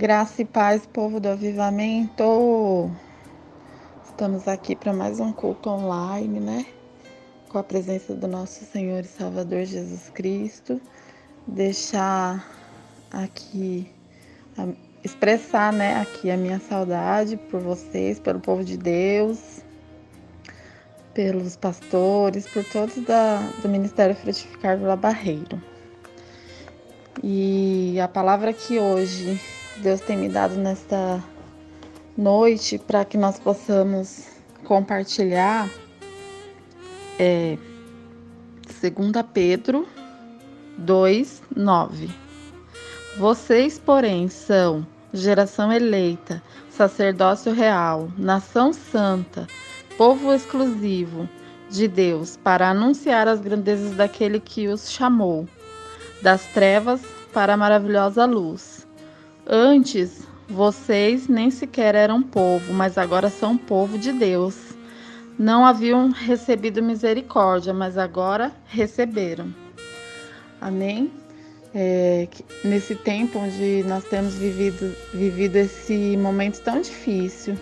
Graça e paz, povo do Avivamento. Estamos aqui para mais um culto online, né? Com a presença do nosso Senhor e Salvador Jesus Cristo. Deixar aqui, expressar, né, aqui a minha saudade por vocês, pelo povo de Deus, pelos pastores, por todos do Ministério Frutificar Vila Barreiro. E a palavra que hoje Deus tem me dado nesta noite para que nós possamos compartilhar é 2 Pedro 2:9. Vocês, porém, são geração eleita, sacerdócio real, nação santa, povo exclusivo de Deus, para anunciar as grandezas daquele que os chamou das trevas para a maravilhosa luz. Antes, vocês nem sequer eram povo, mas agora são povo de Deus. Não haviam recebido misericórdia, mas agora receberam. Amém? Nesse tempo onde nós temos vivido esse momento tão difícil,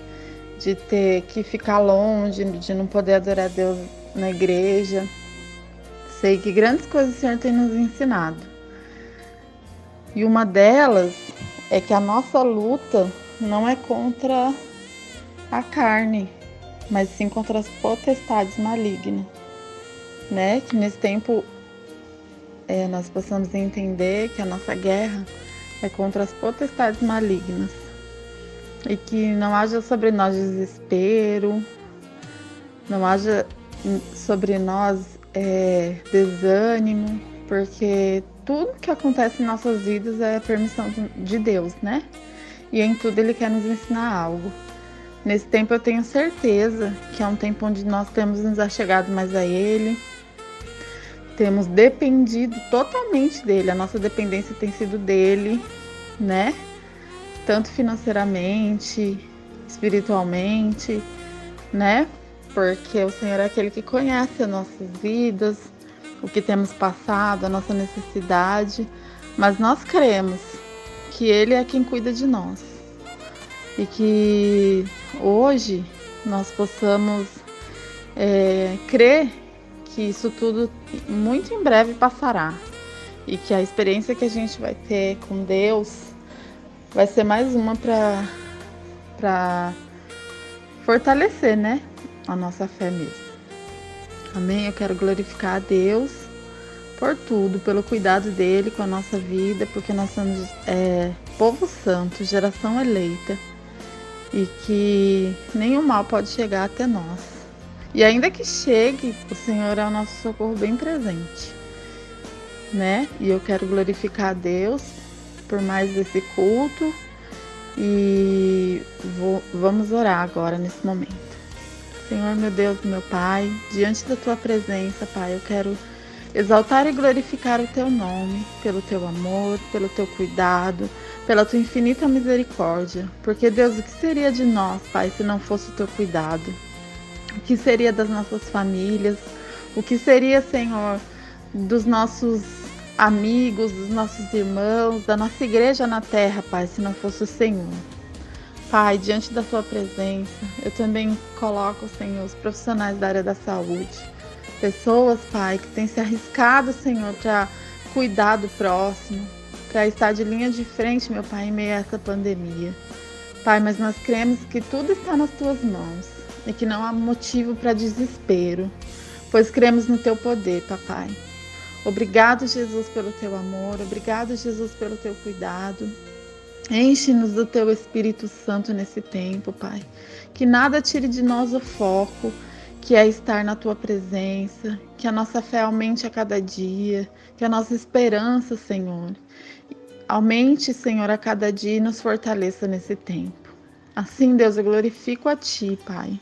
de ter que ficar longe, de não poder adorar a Deus na igreja, sei que grandes coisas o Senhor tem nos ensinado. E uma delas é que a nossa luta não é contra a carne, mas sim contra as potestades malignas, né? Que nesse tempo nós possamos entender que a nossa guerra é contra as potestades malignas e que não haja sobre nós desespero, não haja sobre nós desânimo, porque tudo que acontece em nossas vidas é permissão de Deus, né? E em tudo Ele quer nos ensinar algo. Nesse tempo eu tenho certeza que é um tempo onde nós temos nos achegado mais a Ele, temos dependido totalmente dEle, a nossa dependência tem sido dEle, né? Tanto financeiramente, espiritualmente, né? Porque o Senhor é aquele que conhece as nossas vidas, o que temos passado, a nossa necessidade, mas nós cremos que Ele é quem cuida de nós e que hoje nós possamos crer que isso tudo muito em breve passará e que a experiência que a gente vai ter com Deus vai ser mais uma para fortalecer, né, a nossa fé mesmo. Amém? Eu quero glorificar a Deus por tudo, pelo cuidado dEle com a nossa vida, porque nós somos povo santo, geração eleita, e que nenhum mal pode chegar até nós. E ainda que chegue, o Senhor é o nosso socorro bem presente, né? E eu quero glorificar a Deus por mais esse culto e vamos orar agora nesse momento. Senhor, meu Deus, meu Pai, diante da Tua presença, Pai, eu quero exaltar e glorificar o Teu nome, pelo Teu amor, pelo Teu cuidado, pela Tua infinita misericórdia. Porque, Deus, o que seria de nós, Pai, se não fosse o Teu cuidado? O que seria das nossas famílias? O que seria, Senhor, dos nossos amigos, dos nossos irmãos, da nossa igreja na terra, Pai, se não fosse o Senhor? Pai, diante da Tua presença, eu também coloco, Senhor, os profissionais da área da saúde. Pessoas, Pai, que têm se arriscado, Senhor, para cuidar do próximo, para estar de linha de frente, meu Pai, em meio a essa pandemia. Pai, mas nós cremos que tudo está nas Tuas mãos e que não há motivo para desespero, pois cremos no Teu poder, Papai. Obrigado, Jesus, pelo Teu amor. Obrigado, Jesus, pelo Teu cuidado. Enche-nos do Teu Espírito Santo nesse tempo, Pai. Que nada tire de nós o foco, que é estar na Tua presença, que a nossa fé aumente a cada dia, que a nossa esperança, Senhor, aumente, Senhor, a cada dia e nos fortaleça nesse tempo. Assim, Deus, eu glorifico a Ti, Pai,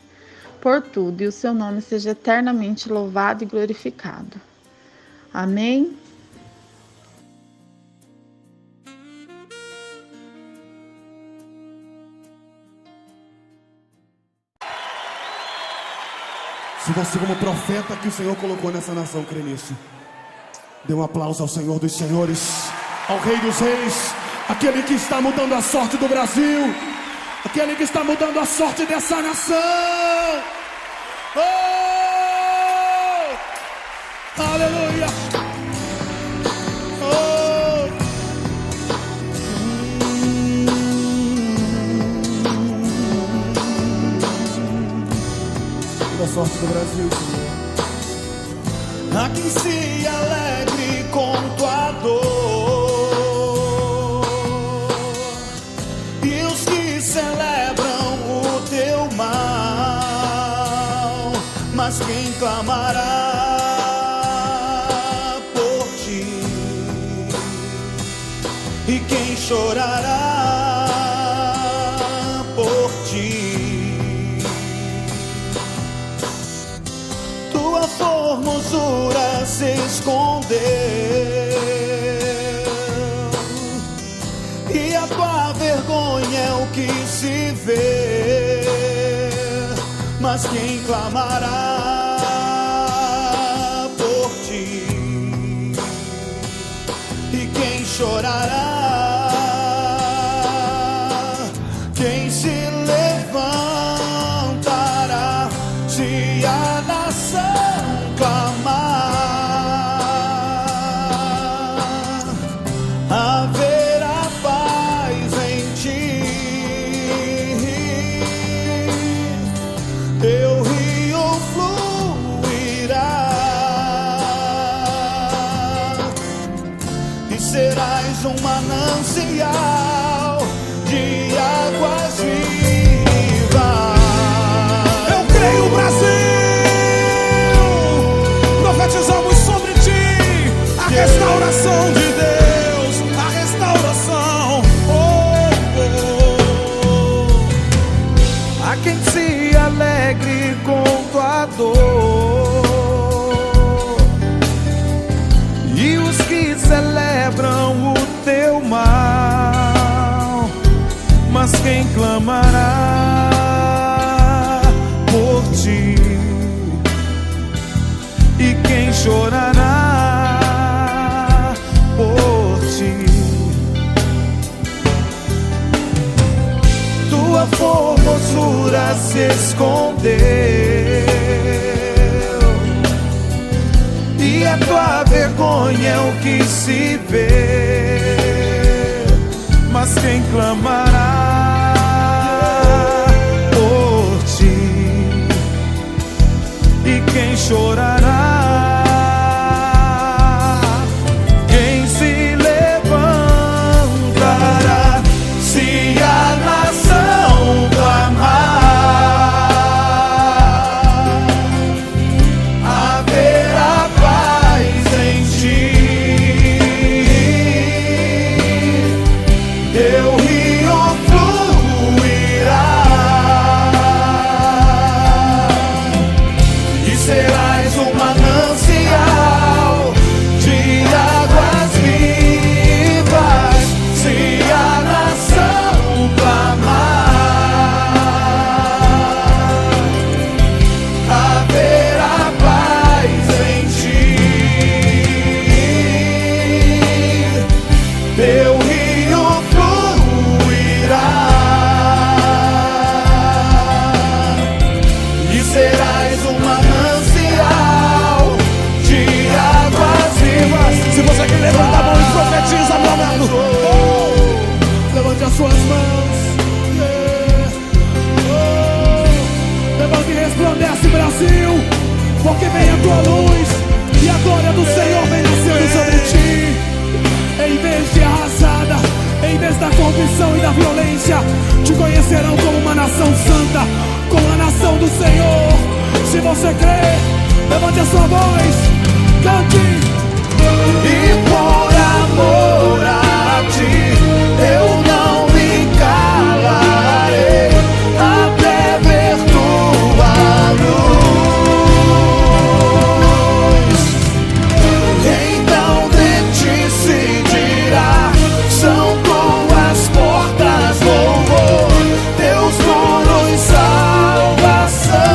por tudo, e o Seu nome seja eternamente louvado e glorificado. Amém? Se você, como profeta que o Senhor colocou nessa nação, crê nisso, dê um aplauso ao Senhor dos Senhores, ao Rei dos Reis, aquele que está mudando a sorte do Brasil, aquele que está mudando a sorte dessa nação. Oh! Aleluia! Oh! Da sorte do Brasil, Senhor. Há quem se alegre com tua dor, e os que celebram o teu mal, mas quem clamará por ti, e quem chorará por ti. Tua formosura se escondeu, e a tua vergonha é o que se vê, mas quem clamará por ti, e quem chorará, quem se levantará, se a nação clamar, haverá paz em ti. Teu rio fluirá e serás um manancial de águas vivas. Eu creio, Brasil, profetizamos sobre ti a restauração de Deus, a restauração. Há quem se alegre com tua dor, e os que celebram o teu mal, mas quem clamará por ti, e quem chorará por ti. Tua formosura se escondeu, e a tua vergonha é o que se vê, mas quem clamará por ti, e quem chorará, quem se levantará, se a nação clamar, haverá paz em ti. Teu rio fluirá e serás um manancial de águas vivas, se a nação clamar, haverá paz em ti. Teu rio fluirá e serás um manancial de águas vivas. Se você quer levantar a mão e profetiza, meu amado, Levante as suas mãos. Levante e resplandece, Brasil, porque vem a tua luz e a glória do Senhor vem nascendo sobre ti. Em vez de arrasada, em vez da corrupção e da violência, te conhecerão como uma nação santa, como a nação do Senhor. Se você crê, levante a sua voz, cante. e por amor a ti eu não me calarei até ver tua luz. Então de ti se dirá, são tuas portas louvor, teus muros salvação.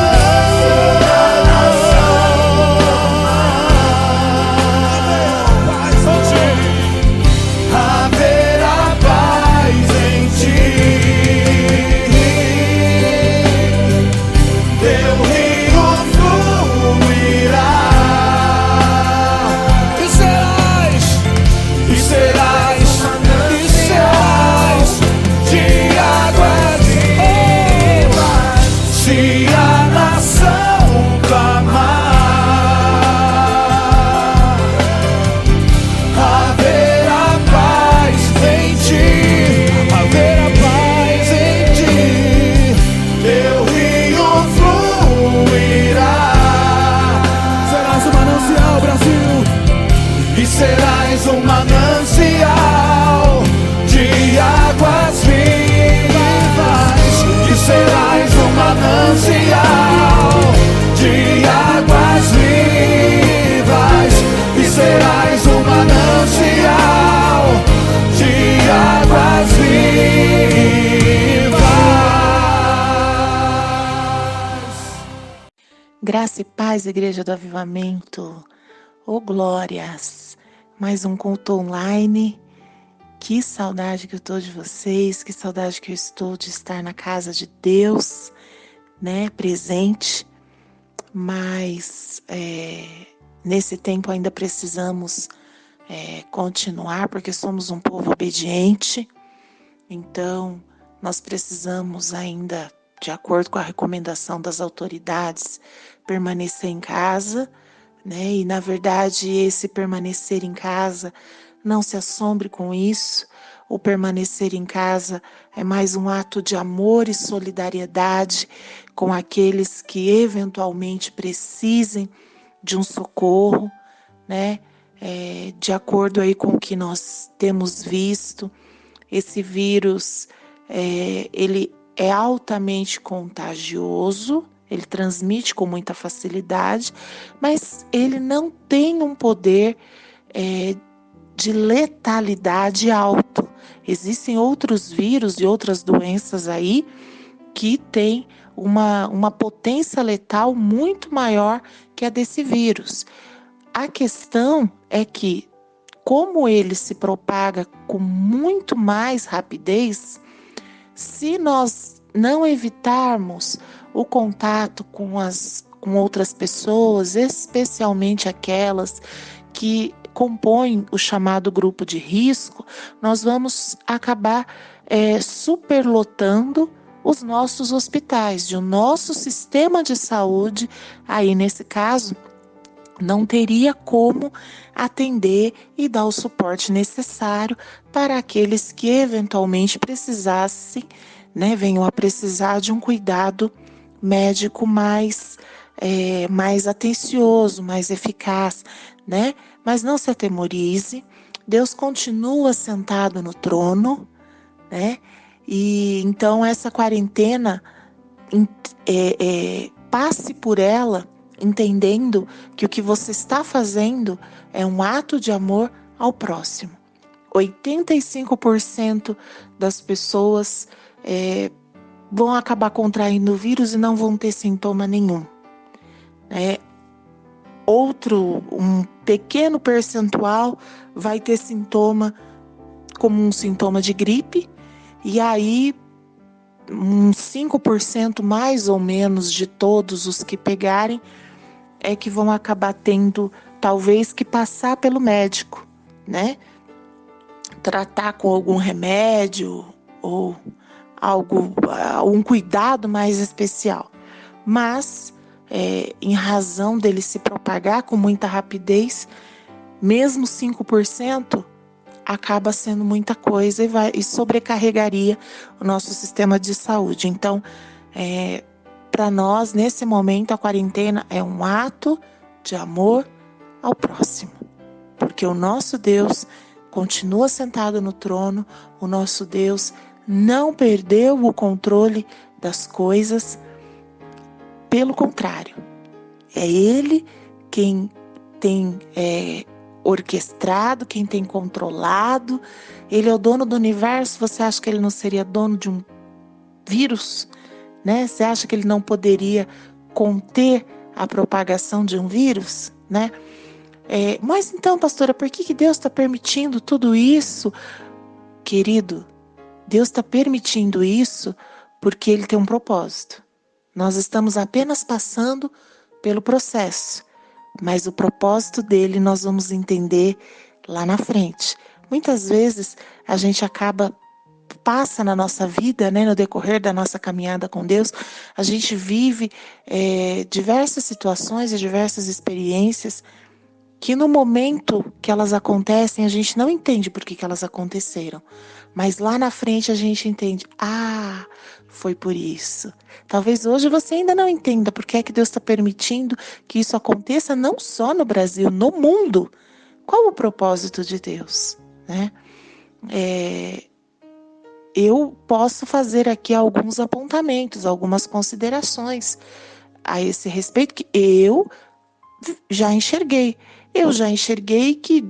Graça e paz, Igreja do Avivamento. Oh, glórias! Mais um culto online. Que saudade que eu estou de vocês, que saudade que eu estou de estar na casa de Deus, né, presente. Mas nesse tempo ainda precisamos continuar, porque somos um povo obediente. Então, nós precisamos ainda, de acordo com a recomendação das autoridades, permanecer em casa, né? E, na verdade, esse permanecer em casa, não se assombre com isso. O permanecer em casa é mais um ato de amor e solidariedade com aqueles que eventualmente precisem de um socorro, né? De acordo aí com o que nós temos visto, esse vírus, ele é altamente contagioso, ele transmite com muita facilidade, mas ele não tem um poder de letalidade alto. Existem outros vírus e outras doenças aí que têm uma potência letal muito maior que a desse vírus. A questão é que, como ele se propaga com muito mais rapidez, se nós não evitarmos o contato com outras pessoas, especialmente aquelas que compõem o chamado grupo de risco, nós vamos acabar superlotando os nossos hospitais, o nosso sistema de saúde, aí nesse caso, não teria como atender e dar o suporte necessário para aqueles que eventualmente precisassem, né, venham a precisar de um cuidado médico mais atencioso, mais eficaz, né? Mas não se atemorize, Deus continua sentado no trono, né? E então essa quarentena, passe por ela entendendo que o que você está fazendo é um ato de amor ao próximo. 85% das pessoas vão acabar contraindo o vírus e não vão ter sintoma nenhum. Um pequeno percentual vai ter sintoma como um sintoma de gripe, e aí uns 5% mais ou menos de todos os que pegarem é que vão acabar tendo, talvez, que passar pelo médico, né? Tratar com algum remédio ou um cuidado mais especial. Mas, em razão dele se propagar com muita rapidez, mesmo 5% acaba sendo muita coisa e sobrecarregaria o nosso sistema de saúde. Então, para nós, nesse momento, a quarentena é um ato de amor ao próximo. Porque o nosso Deus continua sentado no trono, o nosso Deus não perdeu o controle das coisas, pelo contrário, é Ele quem tem orquestrado, quem tem controlado. Ele é o dono do universo. Você acha que ele não seria dono de um vírus? Né? Você acha que ele não poderia conter a propagação de um vírus? Né? Mas então, pastora, por que Deus está permitindo tudo isso? Querido, Deus está permitindo isso porque Ele tem um propósito. Nós estamos apenas passando pelo processo, mas o propósito dele nós vamos entender lá na frente. Muitas vezes a gente passa na nossa vida, né, no decorrer da nossa caminhada com Deus, a gente vive diversas situações e diversas experiências que no momento que elas acontecem, a gente não entende por que elas aconteceram. Mas lá na frente a gente entende, foi por isso. Talvez hoje você ainda não entenda por que é que Deus está permitindo que isso aconteça não só no Brasil, no mundo. Qual o propósito de Deus? Né? Eu posso fazer aqui alguns apontamentos, algumas considerações a esse respeito que eu já enxerguei. Eu já enxerguei que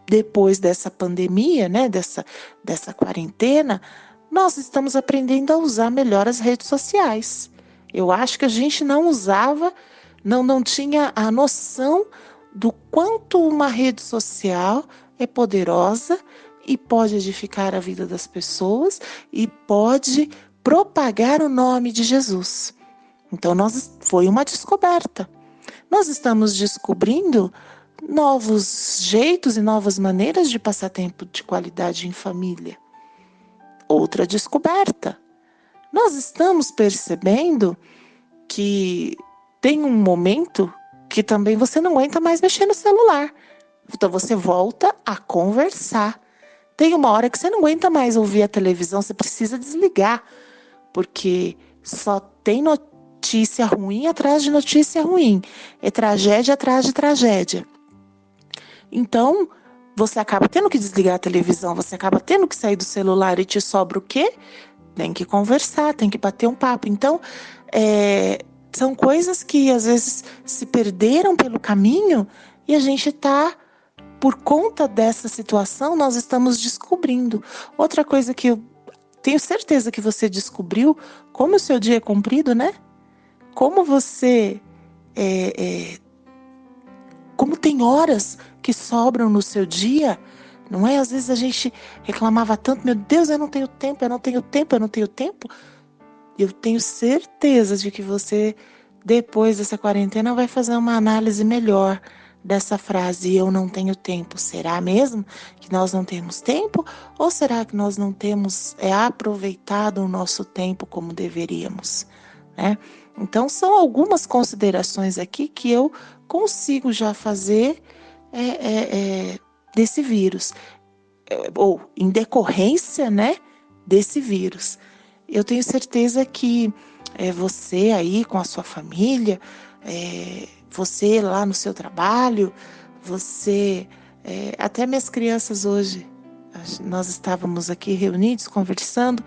depois dessa pandemia, né, dessa quarentena, nós estamos aprendendo a usar melhor as redes sociais. Eu acho que a gente não usava não tinha a noção do quanto uma rede social é poderosa e pode edificar a vida das pessoas e pode propagar o nome de Jesus. Então, foi uma descoberta. Nós estamos descobrindo novos jeitos e novas maneiras de passar tempo de qualidade em família. Outra descoberta. Nós estamos percebendo que tem um momento que também você não aguenta mais mexer no celular. Então você volta a conversar. Tem uma hora que você não aguenta mais ouvir a televisão, você precisa desligar, porque só tem notícia ruim atrás de notícia ruim. É tragédia atrás de tragédia. Então, você acaba tendo que desligar a televisão, você acaba tendo que sair do celular e te sobra o quê? Tem que conversar, tem que bater um papo. Então, são coisas que às vezes se perderam pelo caminho e a gente está, por conta dessa situação, nós estamos descobrindo. Outra coisa que eu tenho certeza que você descobriu, como o seu dia é comprido, né? Como você... como tem horas que sobram no seu dia, não é? Às vezes a gente reclamava tanto, meu Deus, eu não tenho tempo. E eu tenho certeza de que você, depois dessa quarentena, vai fazer uma análise melhor dessa frase, eu não tenho tempo. Será mesmo que nós não temos tempo? Ou será que nós não temos aproveitado o nosso tempo como deveríamos, né? Então, são algumas considerações aqui que eu consigo já fazer desse vírus, ou em decorrência, né, desse vírus. Eu tenho certeza que você aí com a sua família, você lá no seu trabalho, você, até minhas crianças hoje, nós estávamos aqui reunidos, conversando,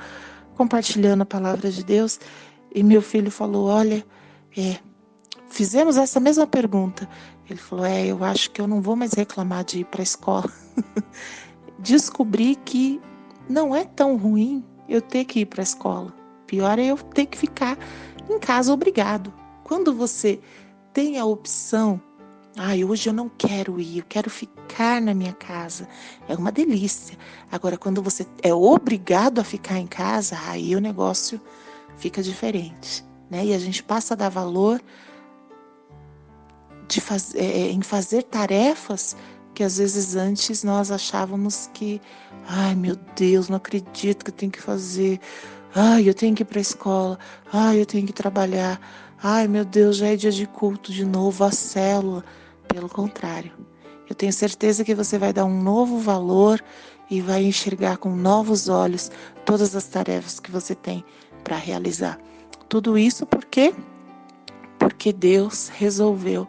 compartilhando a palavra de Deus, e meu filho falou, olha, fizemos essa mesma pergunta. Ele falou, eu acho que eu não vou mais reclamar de ir para a escola. Descobri que não é tão ruim eu ter que ir para a escola. Pior é eu ter que ficar em casa obrigado. Quando você tem a opção, hoje eu não quero ir, eu quero ficar na minha casa, é uma delícia. Agora, quando você é obrigado a ficar em casa, aí o negócio fica diferente, né? E a gente passa a dar valor em fazer tarefas que às vezes antes nós achávamos que, meu Deus, não acredito que eu tenho que fazer, eu tenho que ir para a escola, eu tenho que trabalhar, meu Deus, já é dia de culto de novo, a célula. Pelo contrário, eu tenho certeza que você vai dar um novo valor e vai enxergar com novos olhos todas as tarefas que você tem para realizar. Tudo isso porque Deus resolveu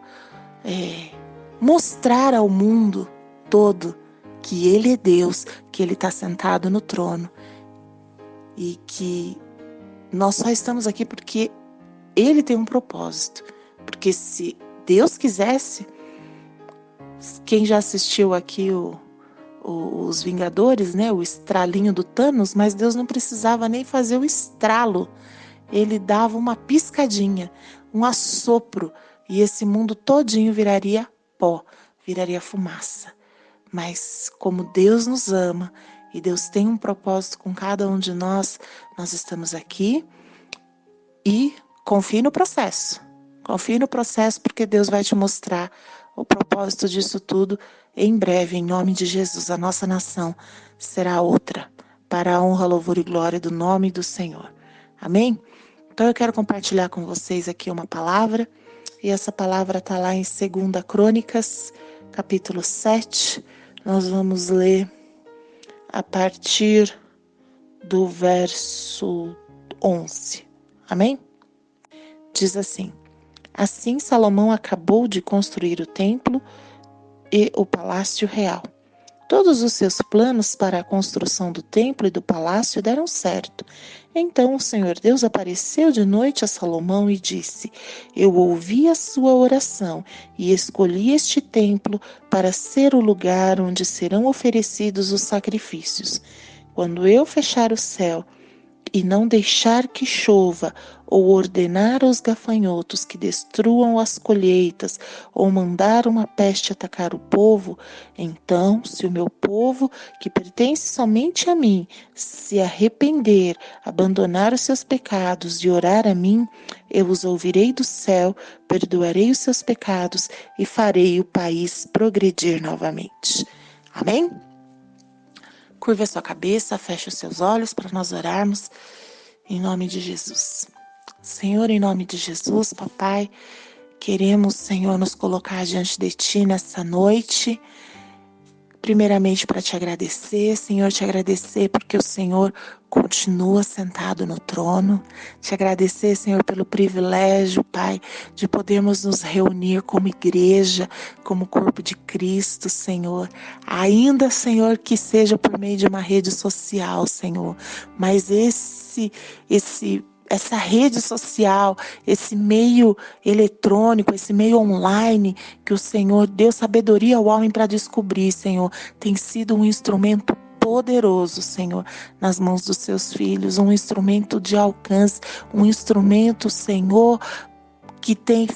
mostrar ao mundo todo que Ele é Deus, que Ele está sentado no trono e que nós só estamos aqui porque Ele tem um propósito. Porque se Deus quisesse, quem já assistiu aqui os Vingadores, né, o estralinho do Thanos, mas Deus não precisava nem fazer o estralo. Ele dava uma piscadinha, um assopro, e esse mundo todinho viraria pó, viraria fumaça. Mas como Deus nos ama e Deus tem um propósito com cada um de nós estamos aqui e confie no processo. Confie no processo porque Deus vai te mostrar o propósito disso tudo em breve, em nome de Jesus. A nossa nação será outra, para a honra, louvor e glória do nome do Senhor. Amém? Então eu quero compartilhar com vocês aqui uma palavra, e essa palavra está lá em 2 Crônicas, capítulo 7. Nós vamos ler a partir do verso 11. Amém? Diz assim: Assim Salomão acabou de construir o templo e o palácio real. Todos os seus planos para a construção do templo e do palácio deram certo. Então o Senhor Deus apareceu de noite a Salomão e disse: Eu ouvi a sua oração e escolhi este templo para ser o lugar onde serão oferecidos os sacrifícios. Quando eu fechar o céu e não deixar que chova, ou ordenar aos gafanhotos que destruam as colheitas, ou mandar uma peste atacar o povo, então, se o meu povo, que pertence somente a mim, se arrepender, abandonar os seus pecados e orar a mim, eu os ouvirei do céu, perdoarei os seus pecados e farei o país progredir novamente. Amém? Curva a sua cabeça, feche os seus olhos para nós orarmos em nome de Jesus. Senhor, em nome de Jesus, papai, queremos, Senhor, nos colocar diante de Ti nessa noite, primeiramente para Te agradecer, Senhor, Te agradecer porque o Senhor continua sentado no trono, Te agradecer, Senhor, pelo privilégio, Pai, de podermos nos reunir como igreja, como corpo de Cristo, Senhor, ainda, Senhor, que seja por meio de uma rede social, Senhor, mas essa rede social, esse meio eletrônico, esse meio online que o Senhor deu sabedoria ao homem para descobrir, Senhor, tem sido um instrumento poderoso, Senhor, nas mãos dos seus filhos, um instrumento de alcance, um instrumento, Senhor, que tem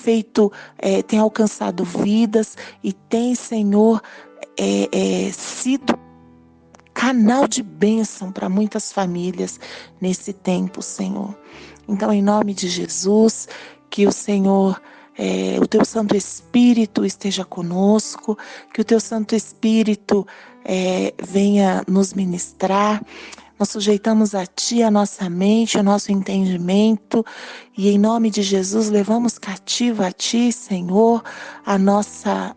tem alcançado vidas e tem, Senhor, sido canal de bênção para muitas famílias nesse tempo, Senhor. Então, em nome de Jesus, que o Senhor, o Teu Santo Espírito esteja conosco, que o Teu Santo Espírito venha nos ministrar. Nós sujeitamos a Ti a nossa mente, o nosso entendimento, e em nome de Jesus levamos cativo a Ti, Senhor, a nossa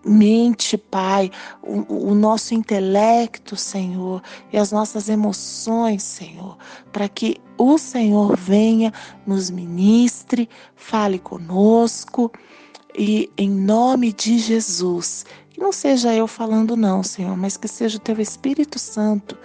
mente, Pai, o nosso intelecto, Senhor, e as nossas emoções, Senhor, para que o Senhor venha, nos ministre, fale conosco, e em nome de Jesus, que não seja eu falando não, Senhor, mas que seja o Teu Espírito Santo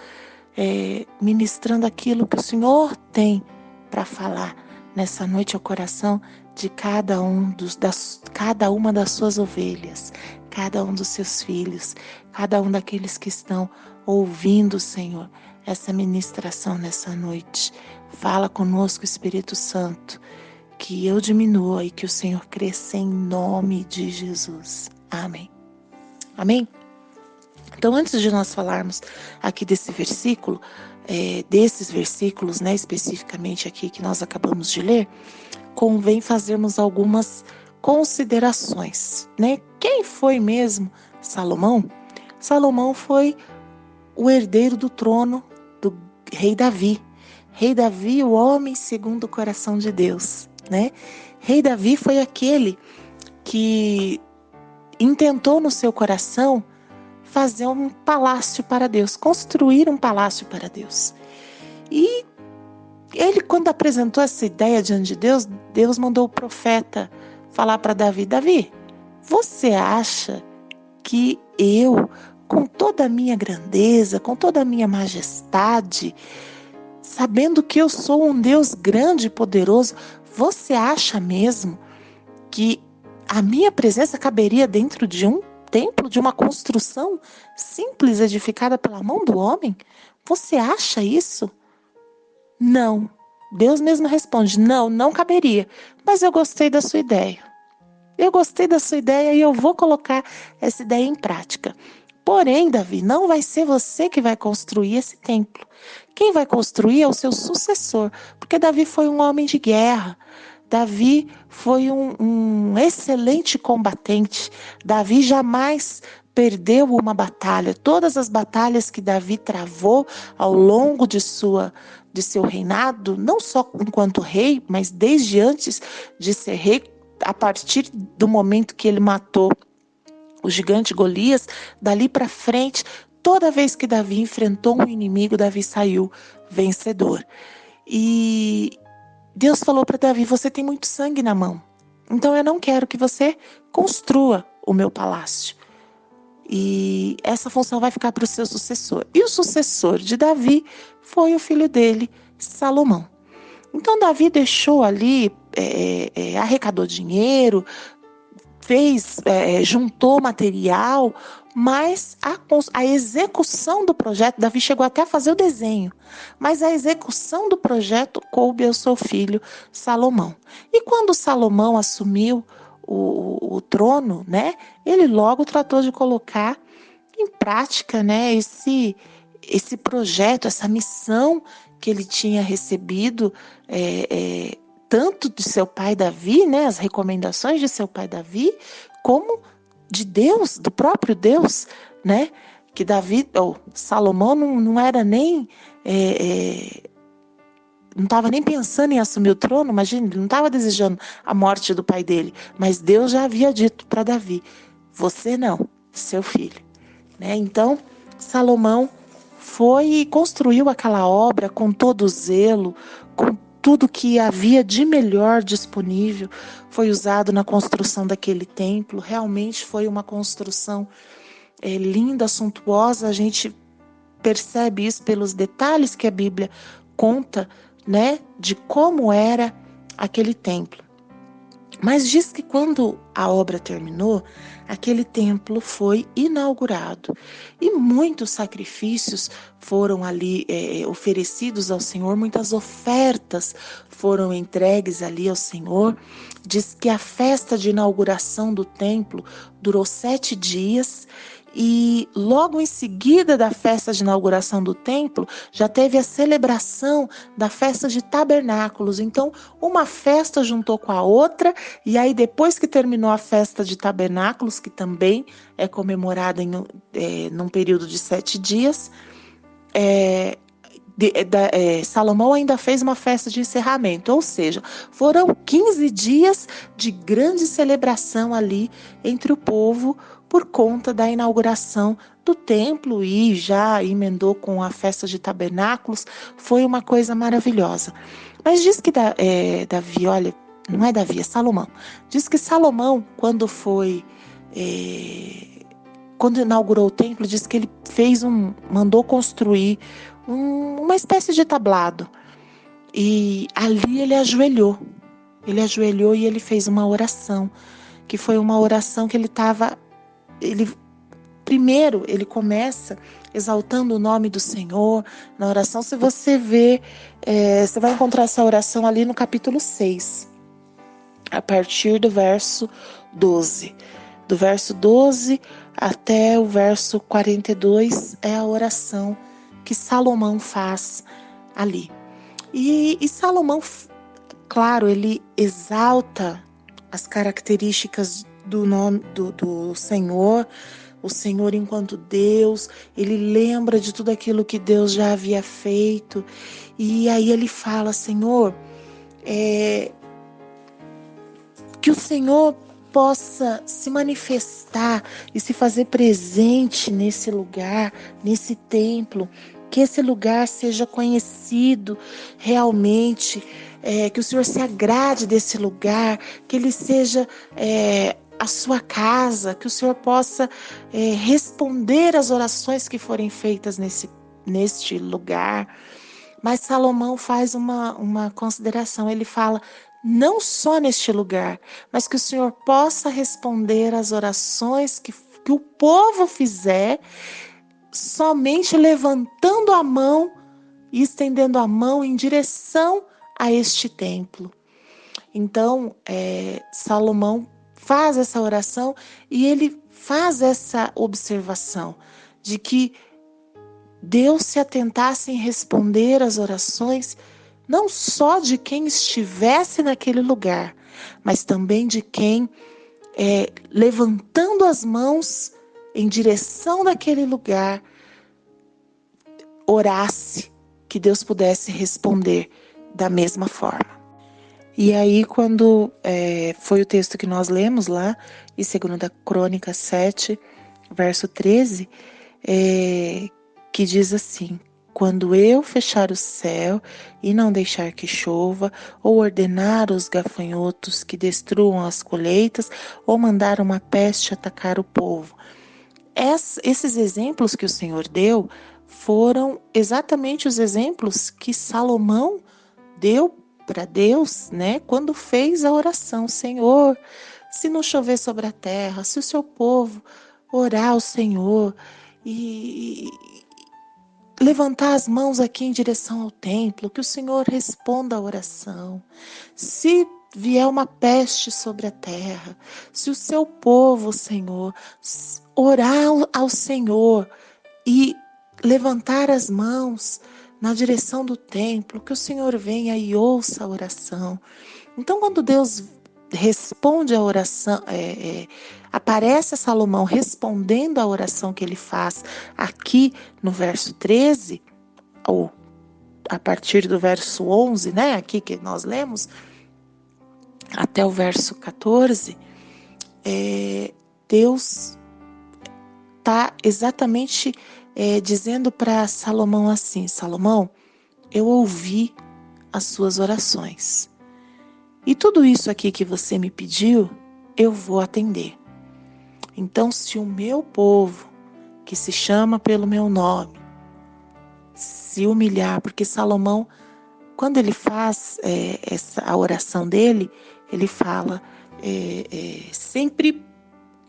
ministrando aquilo que o Senhor tem para falar nessa noite ao coração de cada uma das suas ovelhas, cada um dos seus filhos, cada um daqueles que estão ouvindo, Senhor, essa ministração nessa noite. Fala conosco, Espírito Santo, que eu diminua e que o Senhor cresça em nome de Jesus. Amém. Amém? Então, antes de nós falarmos aqui desse versículo, desses versículos, né, especificamente aqui que nós acabamos de ler, convém fazermos algumas considerações, né? Quem foi mesmo Salomão? Salomão foi o herdeiro do trono do rei Davi. Rei Davi, o homem segundo o coração de Deus, né? Rei Davi foi aquele que intentou no seu coração fazer um palácio para Deus, construir um palácio para Deus. E ele, quando apresentou essa ideia diante de Deus, Deus mandou o profeta falar para Davi: Davi, você acha que eu, com toda a minha grandeza, com toda a minha majestade, sabendo que eu sou um Deus grande e poderoso, você acha mesmo que a minha presença caberia dentro de um templo, de uma construção simples edificada pela mão do homem? Você acha isso? Não. Deus mesmo responde: não caberia. Mas eu gostei da sua ideia. Eu gostei da sua ideia e eu vou colocar essa ideia em prática. Porém, Davi, não vai ser você que vai construir esse templo. Quem vai construir é o seu sucessor, porque Davi foi um homem de guerra. Davi foi um excelente combatente. Davi jamais perdeu uma batalha. Todas as batalhas que Davi travou ao longo de seu reinado, não só enquanto rei, mas desde antes de ser rei, a partir do momento que ele matou o gigante Golias, dali para frente, toda vez que Davi enfrentou um inimigo, Davi saiu vencedor. E Deus falou para Davi: você tem muito sangue na mão, então eu não quero que você construa o meu palácio. E essa função vai ficar para o seu sucessor. E o sucessor de Davi foi o filho dele, Salomão. Então Davi deixou ali, arrecadou dinheiro, juntou material, mas a execução do projeto, Davi chegou até a fazer o desenho, mas a execução do projeto coube ao seu filho Salomão. E quando Salomão assumiu o trono, né, ele logo tratou de colocar em prática, né, esse projeto, essa missão que ele tinha recebido, tanto de seu pai Davi, né, as recomendações de seu pai Davi, como de Deus, do próprio Deus, né, que Salomão não era nem, não estava nem pensando em assumir o trono, imagina, ele não estava desejando a morte do pai dele, mas Deus já havia dito para Davi, você não, seu filho, né, então Salomão foi e construiu aquela obra com todo o zelo, com tudo que havia de melhor disponível, foi usado na construção daquele templo. Realmente foi uma construção linda, suntuosa. A gente percebe isso pelos detalhes que a Bíblia conta, né, de como era aquele templo. Mas diz que quando a obra terminou, aquele templo foi inaugurado e muitos sacrifícios foram ali oferecidos ao Senhor, muitas ofertas foram entregues ali ao Senhor. Diz que a festa de inauguração do templo durou 7 dias e logo em seguida da festa de inauguração do templo, já teve a celebração da festa de tabernáculos. Então, uma festa juntou com a outra, e aí depois que terminou a festa de tabernáculos, que também é comemorada num período de 7 dias, Salomão ainda fez uma festa de encerramento, ou seja, foram 15 dias de grande celebração ali entre o povo por conta da inauguração do templo e já emendou com a festa de tabernáculos. Foi uma coisa maravilhosa. Mas diz que Davi, olha, não é Davi, é Salomão. Diz que Salomão, quando inaugurou o templo, diz que ele mandou construir uma espécie de tablado. E ali ele ajoelhou e ele fez uma oração, que foi uma oração que primeiro ele começa exaltando o nome do Senhor na oração. Se você ver, você vai encontrar essa oração ali no capítulo 6, a partir do verso 12. Do verso 12 até o verso 42 é a oração que Salomão faz ali. E Salomão, claro, ele exalta as características do nome do Senhor, o Senhor enquanto Deus. Ele lembra de tudo aquilo que Deus já havia feito, e aí ele fala: Senhor, que o Senhor possa se manifestar e se fazer presente nesse lugar, nesse templo, que esse lugar seja conhecido realmente, que o Senhor se agrade desse lugar, que ele seja a sua casa, que o Senhor possa responder às orações que forem feitas neste lugar. Mas Salomão faz uma consideração, ele fala: não só neste lugar, mas que o Senhor possa responder às orações que o povo fizer, somente levantando a mão e estendendo a mão em direção a este templo. Então, Salomão faz essa oração e ele faz essa observação de que Deus se atentasse em responder às orações não só de quem estivesse naquele lugar, mas também de quem, levantando as mãos em direção daquele lugar, orasse, que Deus pudesse responder da mesma forma. E aí, quando foi o texto que nós lemos lá, em 2 Crônicas 7, verso 13, que diz assim: quando eu fechar o céu e não deixar que chova, ou ordenar os gafanhotos que destruam as colheitas, ou mandar uma peste atacar o povo. Esses exemplos que o Senhor deu foram exatamente os exemplos que Salomão deu para Deus, né, quando fez a oração: Senhor, se não chover sobre a terra, se o seu povo orar ao Senhor e levantar as mãos aqui em direção ao templo, que o Senhor responda a oração. Se vier uma peste sobre a terra, se o seu povo, Senhor, orar ao Senhor e levantar as mãos na direção do templo, que o Senhor venha e ouça a oração. Então, quando Deus responde a oração, aparece Salomão respondendo a oração que ele faz aqui no verso 13, ou a partir do verso 11, né, aqui que nós lemos, até o verso 14, Deus está exatamente dizendo para Salomão assim: Salomão, eu ouvi as suas orações. E tudo isso aqui que você me pediu, eu vou atender. Então, se o meu povo, que se chama pelo meu nome, se humilhar, porque Salomão, quando ele faz a oração dele, ele fala, sempre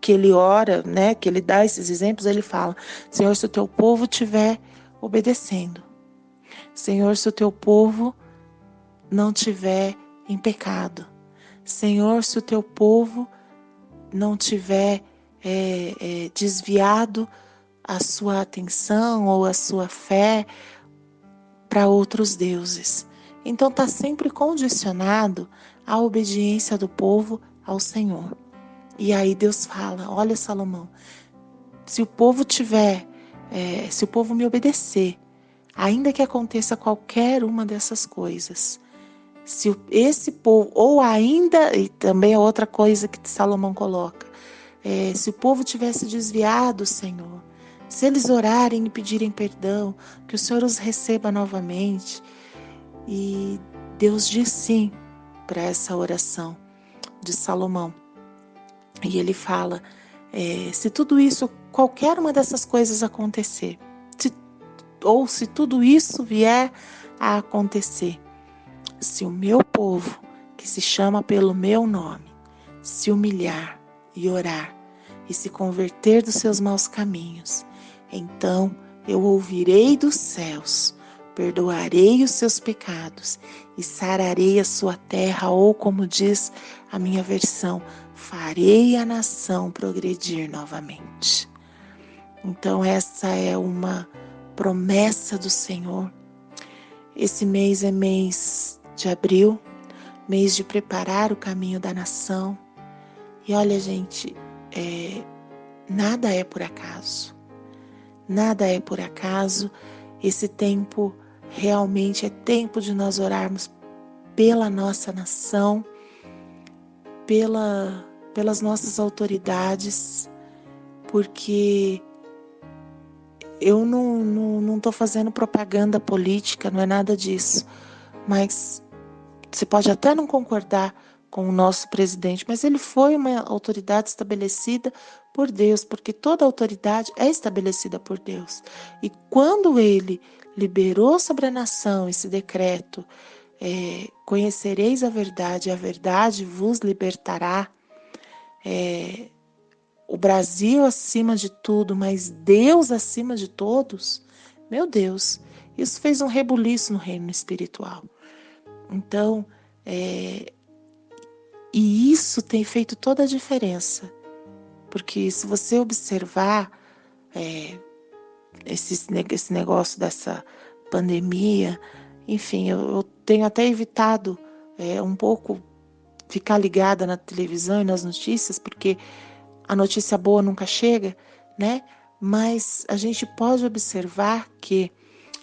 que ele ora, né, que ele dá esses exemplos, ele fala: Senhor, se o teu povo estiver obedecendo, Senhor, se o teu povo não estiver em pecado, Senhor, se o teu povo não tiver desviado a sua atenção ou a sua fé para outros deuses. Então está sempre condicionado à obediência do povo ao Senhor. E aí Deus fala: olha, Salomão, se o povo se o povo me obedecer, ainda que aconteça qualquer uma dessas coisas, se esse povo, ou ainda, e também é outra coisa que Salomão coloca, se o povo tivesse desviado, Senhor, se eles orarem e pedirem perdão, que o Senhor os receba novamente. E Deus diz sim para essa oração de Salomão. E ele fala, se tudo isso, qualquer uma dessas coisas acontecer, ou se tudo isso vier a acontecer, se o meu povo, que se chama pelo meu nome, se humilhar e orar e se converter dos seus maus caminhos, então eu ouvirei dos céus, perdoarei os seus pecados e sararei a sua terra, ou como diz a minha versão, farei a nação progredir novamente. Então essa é uma promessa do Senhor. Esse mês é mês de abril, mês de preparar o caminho da nação. E olha, gente, nada é por acaso. Nada é por acaso. Esse tempo realmente é tempo de nós orarmos pela nossa nação, pelas nossas autoridades, porque eu não estou fazendo propaganda política, não é nada disso, mas você pode até não concordar com o nosso presidente, mas ele foi uma autoridade estabelecida por Deus, porque toda autoridade é estabelecida por Deus. E quando ele liberou sobre a nação esse decreto, conhecereis a verdade vos libertará, o Brasil acima de tudo, mas Deus acima de todos, meu Deus, isso fez um rebuliço no reino espiritual. Então, e isso tem feito toda a diferença, porque se você observar esse negócio dessa pandemia, enfim, eu tenho até evitado um pouco ficar ligada na televisão e nas notícias, porque a notícia boa nunca chega, né? Mas a gente pode observar que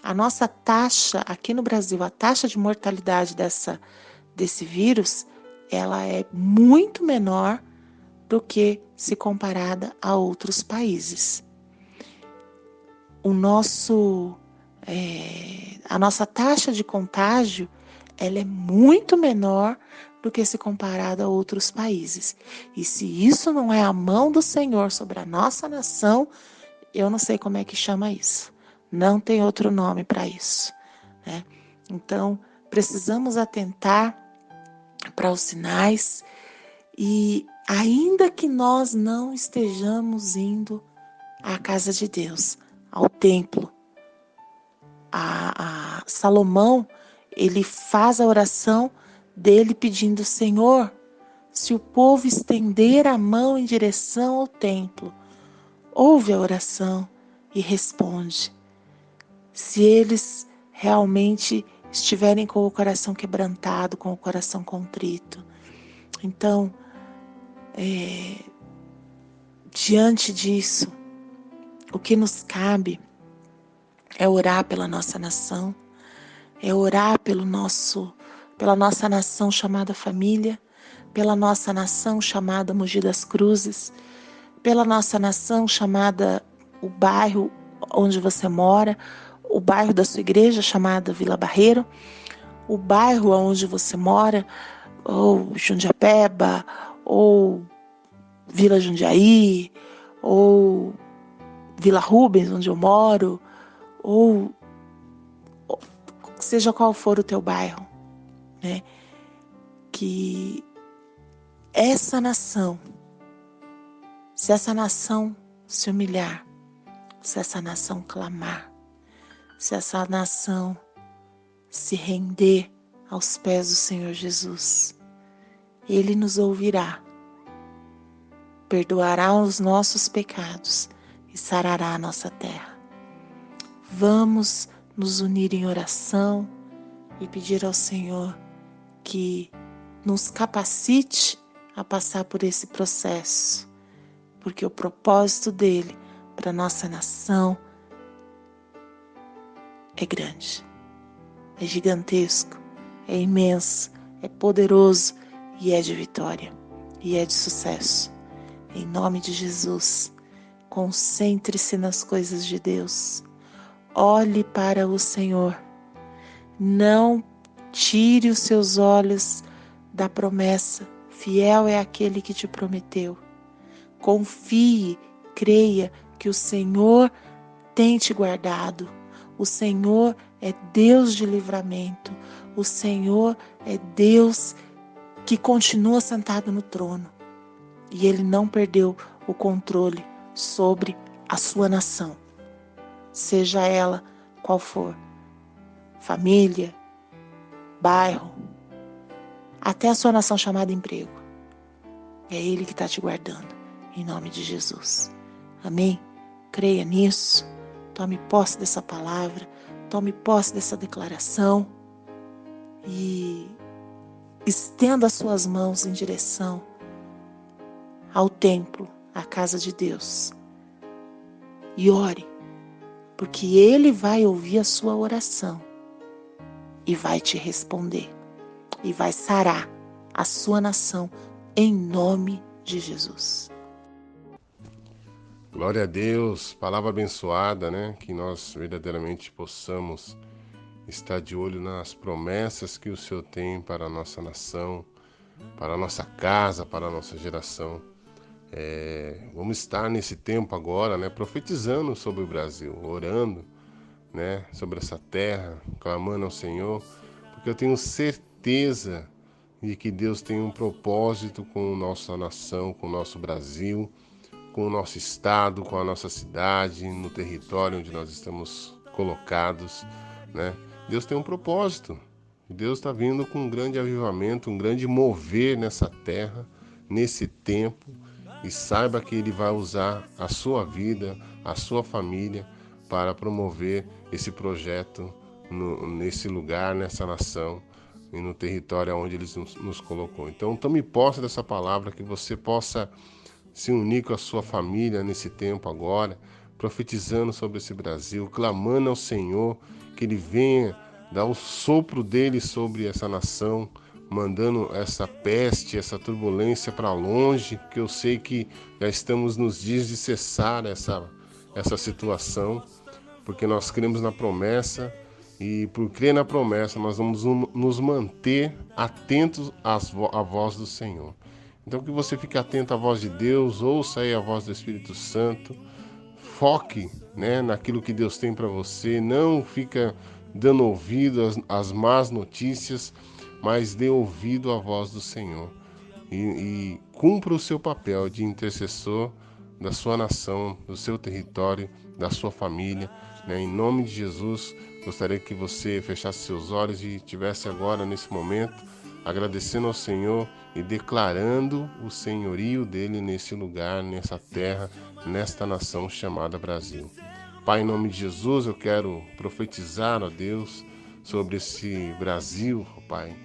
a nossa taxa aqui no Brasil, a taxa de mortalidade desse vírus, ela é muito menor do que se comparada a outros países. A nossa taxa de contágio, ela é muito menor do que se comparada a outros países. E se isso não é a mão do Senhor sobre a nossa nação, eu não sei como é que chama isso. Não tem outro nome para isso, né? Então, precisamos atentar para os sinais e ainda que nós não estejamos indo à casa de Deus, ao templo, a Salomão, ele faz a oração dele pedindo: Senhor, se o povo estender a mão em direção ao templo, ouve a oração e responde. Se eles realmente estiverem com o coração quebrantado, com o coração contrito. Então, diante disso, o que nos cabe é orar pela nossa nação, é orar pela nossa nação chamada família, pela nossa nação chamada Mogi das Cruzes, pela nossa nação chamada o bairro onde você mora, o bairro da sua igreja chamada Vila Barreiro, o bairro onde você mora, ou Jundiapeba, ou Vila Jundiaí, ou Vila Rubens, onde eu moro, ou seja qual for o teu bairro, né? Que essa nação, se essa nação se humilhar, se essa nação clamar, se essa nação se render aos pés do Senhor Jesus, Ele nos ouvirá, perdoará os nossos pecados e sarará a nossa terra. Vamos nos unir em oração e pedir ao Senhor que nos capacite a passar por esse processo, porque o propósito dele para nossa nação é grande, é gigantesco, é imenso, é poderoso e é de vitória e é de sucesso. Em nome de Jesus, concentre-se nas coisas de Deus. Olhe para o Senhor. Não tire os seus olhos da promessa. Fiel é aquele que te prometeu. Confie, creia que o Senhor tem te guardado. O Senhor é Deus de livramento. O Senhor é Deus que continua sentado no trono. E Ele não perdeu o controle sobre a sua nação, seja ela qual for, família, bairro, até a sua nação chamada emprego. É Ele que está te guardando, em nome de Jesus. Amém? Creia nisso, tome posse dessa palavra, tome posse dessa declaração e estenda as suas mãos em direção ao templo, à casa de Deus, e ore, porque Ele vai ouvir a sua oração e vai te responder e vai sarar a sua nação em nome de Jesus. Glória a Deus, palavra abençoada, né? Que nós verdadeiramente possamos estar de olho nas promessas que o Senhor tem para a nossa nação, para a nossa casa, para a nossa geração. Vamos estar nesse tempo agora, né, profetizando sobre o Brasil, orando, né, sobre essa terra, clamando ao Senhor, porque eu tenho certeza de que Deus tem um propósito com a nossa nação, com o nosso Brasil, com o nosso estado, com a nossa cidade, no território onde nós estamos colocados, né? Deus tem um propósito. Deus está vindo com um grande avivamento, um grande mover nessa terra, nesse tempo. E saiba que Ele vai usar a sua vida, a sua família, para promover esse projeto nesse lugar, nessa nação e no território onde Ele nos colocou. Então, tome posse dessa palavra, que você possa se unir com a sua família nesse tempo agora, profetizando sobre esse Brasil, clamando ao Senhor que Ele venha dar o sopro dEle sobre essa nação, mandando essa peste, essa turbulência para longe, que eu sei que já estamos nos dias de cessar essa situação, porque nós cremos na promessa, e por crer na promessa nós vamos nos manter atentos à voz do Senhor. Então que você fique atento à voz de Deus, ouça aí a voz do Espírito Santo, foque, né, naquilo que Deus tem para você, não fica dando ouvido às más notícias, mas dê ouvido à voz do Senhor, e cumpra o seu papel de intercessor da sua nação, do seu território, da sua família, né? Em nome de Jesus, gostaria que você fechasse seus olhos e estivesse agora, nesse momento, agradecendo ao Senhor e declarando o senhorio dele nesse lugar, nessa terra, nesta nação chamada Brasil. Pai, em nome de Jesus, eu quero profetizar, ó Deus, sobre esse Brasil, ó Pai.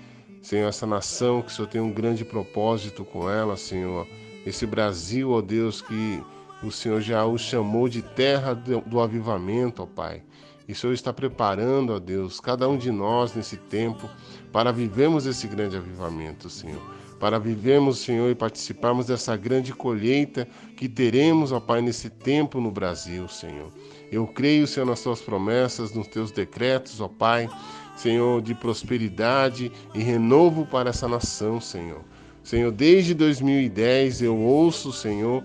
Senhor, essa nação, que o Senhor tem um grande propósito com ela, Senhor. Esse Brasil, ó Deus, que o Senhor já o chamou de terra do avivamento, ó Pai. E o Senhor está preparando, ó Deus, cada um de nós nesse tempo para vivermos esse grande avivamento, Senhor. Para vivermos, Senhor, e participarmos dessa grande colheita que teremos, ó Pai, nesse tempo no Brasil, Senhor. Eu creio, Senhor, nas tuas promessas, nos teus decretos, ó Pai, Senhor, de prosperidade e renovo para essa nação, Senhor. Senhor, desde 2010 eu ouço, Senhor,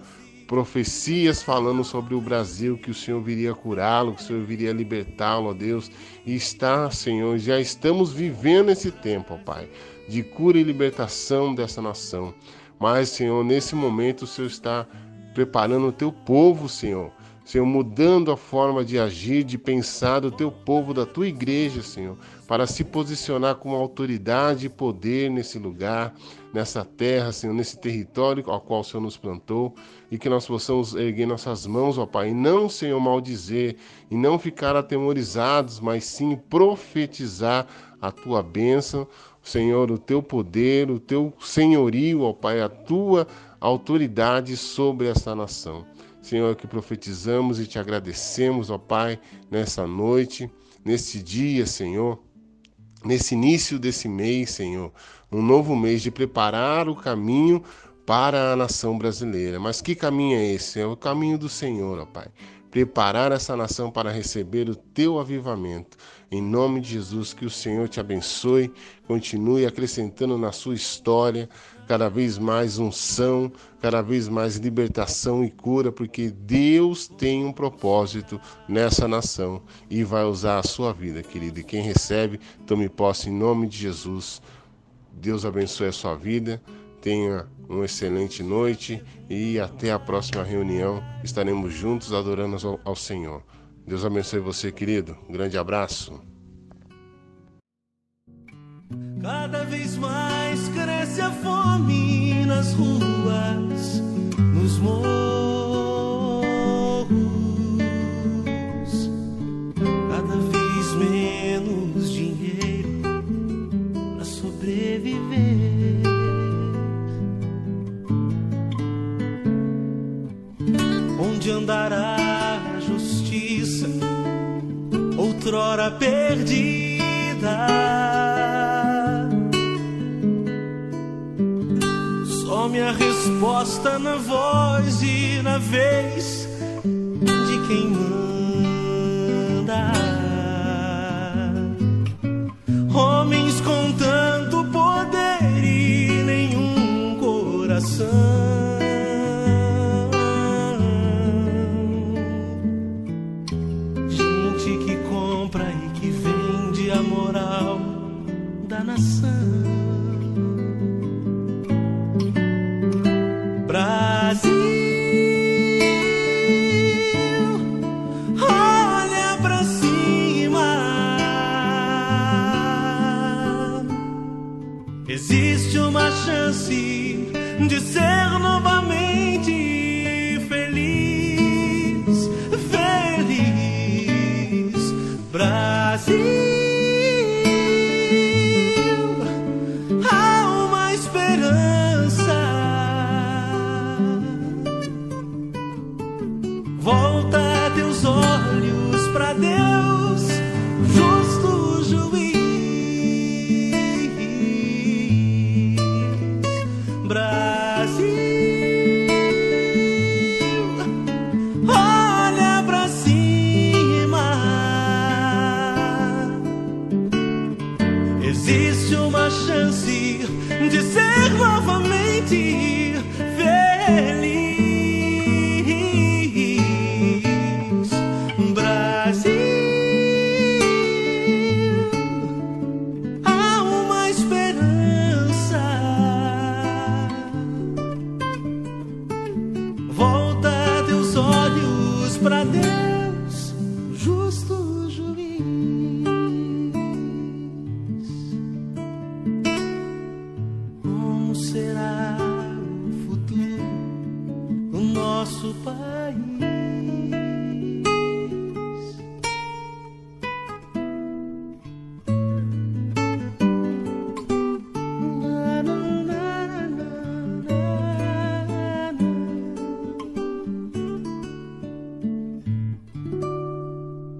profecias falando sobre o Brasil, que o Senhor viria curá-lo, que o Senhor viria libertá-lo, ó Deus. E está, Senhor, já estamos vivendo esse tempo, ó Pai, de cura e libertação dessa nação. Mas, Senhor, nesse momento o Senhor está preparando o teu povo, Senhor. Senhor, mudando a forma de agir, de pensar do teu povo, da tua igreja, Senhor, para se posicionar com autoridade e poder nesse lugar, nessa terra, Senhor, nesse território ao qual o Senhor nos plantou, e que nós possamos erguer nossas mãos, ó Pai, e não, Senhor, maldizer, e não ficar atemorizados, mas sim profetizar a tua bênção, Senhor, o teu poder, o teu senhorio, ó Pai, a tua autoridade sobre essa nação. Senhor, que profetizamos e te agradecemos, ó Pai, nessa noite, nesse dia, Senhor, nesse início desse mês, Senhor, um novo mês de preparar o caminho para a nação brasileira. Mas que caminho é esse? É o caminho do Senhor, ó Pai. Preparar essa nação para receber o teu avivamento. Em nome de Jesus, que o Senhor te abençoe, continue acrescentando na sua história cada vez mais unção, cada vez mais libertação e cura, porque Deus tem um propósito nessa nação e vai usar a sua vida, querido. E quem recebe, tome posse em nome de Jesus. Deus abençoe a sua vida, tenha uma excelente noite e até a próxima reunião. Estaremos juntos adorando ao Senhor. Deus abençoe você, querido. Um grande abraço. Cada vez mais cresce a fome nas ruas, nos morros. Cada vez menos dinheiro para sobreviver. Onde andará a justiça, outrora perdida? Some a resposta na voz e na vez de quem manda. Homens com tanto poder e nenhum coração. Gente que compra e que vende a moral da nação. Brasil, olha pra cima. Existe uma chance de ser novamente feliz, feliz. Brasil. Volta teus olhos pra Deus, justo juiz. Brasil, olha pra cima. Existe uma chance de ser novamente feliz. pra Deus.